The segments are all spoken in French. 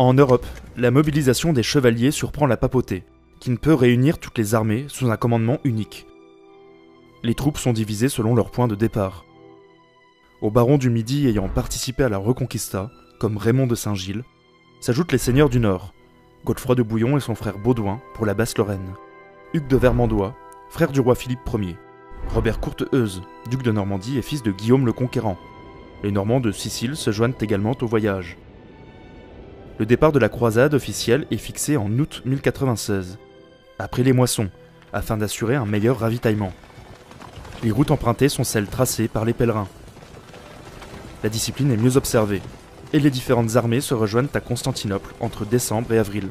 En Europe, la mobilisation des chevaliers surprend la papauté, qui ne peut réunir toutes les armées sous un commandement unique. Les troupes sont divisées selon leur point de départ. Aux barons du Midi ayant participé à la Reconquista, comme Raymond de Saint-Gilles, s'ajoutent les seigneurs du Nord, Godefroy de Bouillon et son frère Baudouin pour la Basse-Lorraine, Hugues de Vermandois, frère du roi Philippe Ier, Robert Courteheuse, duc de Normandie et fils de Guillaume le Conquérant. Les Normands de Sicile se joignent également au voyage. Le départ de la croisade officielle est fixé en août 1096, après les moissons, afin d'assurer un meilleur ravitaillement. Les routes empruntées sont celles tracées par les pèlerins. La discipline est mieux observée, et les différentes armées se rejoignent à Constantinople entre décembre et avril.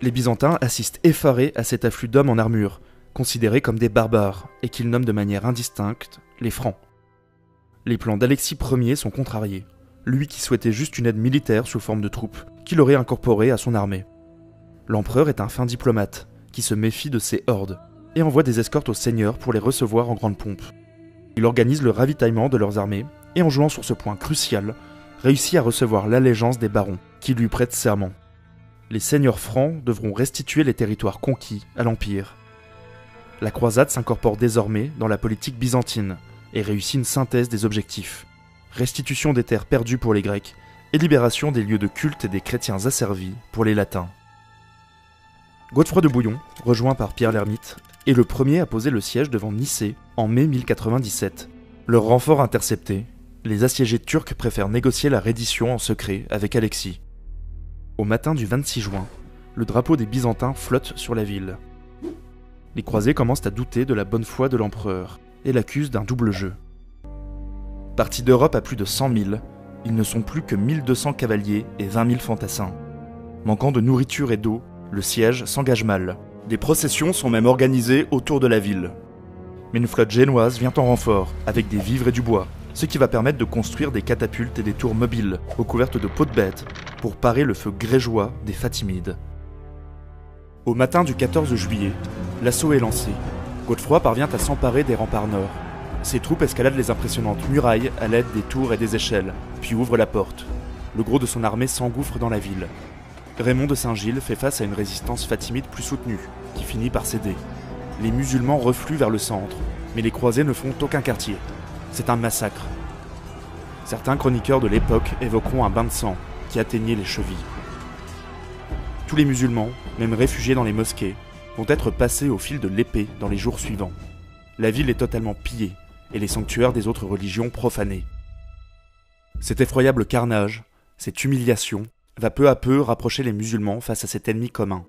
Les Byzantins assistent effarés à cet afflux d'hommes en armure, considérés comme des barbares, et qu'ils nomment de manière indistincte les Francs. Les plans d'Alexis Ier sont contrariés, lui qui souhaitait juste une aide militaire sous forme de troupes, qu'il aurait incorporée à son armée. L'empereur est un fin diplomate, qui se méfie de ces hordes, et envoie des escortes aux seigneurs pour les recevoir en grande pompe. Il organise le ravitaillement de leurs armées, et en jouant sur ce point crucial, réussit à recevoir l'allégeance des barons, qui lui prêtent serment. Les seigneurs francs devront restituer les territoires conquis à l'Empire. La croisade s'incorpore désormais dans la politique byzantine, et réussit une synthèse des objectifs. Restitution des terres perdues pour les Grecs, et libération des lieux de culte et des chrétiens asservis pour les latins. Godefroy de Bouillon, rejoint par Pierre l'Ermite, est le premier à poser le siège devant Nicée en mai 1097. Leur renfort intercepté, les assiégés turcs préfèrent négocier la reddition en secret avec Alexis. Au matin du 26 juin, le drapeau des Byzantins flotte sur la ville. Les croisés commencent à douter de la bonne foi de l'empereur et l'accusent d'un double jeu. Partis d'Europe à plus de 100 000, ils ne sont plus que 1200 cavaliers et 20 000 fantassins. Manquant de nourriture et d'eau, le siège s'engage mal. Des processions sont même organisées autour de la ville. Mais une flotte génoise vient en renfort, avec des vivres et du bois, ce qui va permettre de construire des catapultes et des tours mobiles, recouvertes de peaux de bêtes, pour parer le feu grégeois des Fatimides. Au matin du 14 juillet, l'assaut est lancé. Godefroy parvient à s'emparer des remparts nord. Ses troupes escaladent les impressionnantes murailles à l'aide des tours et des échelles, puis ouvrent la porte. Le gros de son armée s'engouffre dans la ville. Raymond de Saint-Gilles fait face à une résistance fatimide plus soutenue, qui finit par céder. Les musulmans refluent vers le centre, mais les croisés ne font aucun quartier. C'est un massacre. Certains chroniqueurs de l'époque évoqueront un bain de sang qui atteignait les chevilles. Tous les musulmans, même réfugiés dans les mosquées, vont être passés au fil de l'épée dans les jours suivants. La ville est totalement pillée et les sanctuaires des autres religions profanés. Cet effroyable carnage, cette humiliation, va peu à peu rapprocher les musulmans face à cet ennemi commun.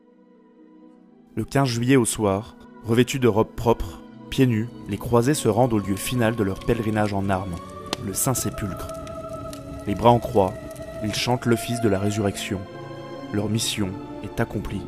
Le 15 juillet au soir, revêtus de robes propres, pieds nus, les croisés se rendent au lieu final de leur pèlerinage en armes, le Saint-Sépulcre. Les bras en croix, ils chantent l'office de la résurrection. Leur mission est accomplie.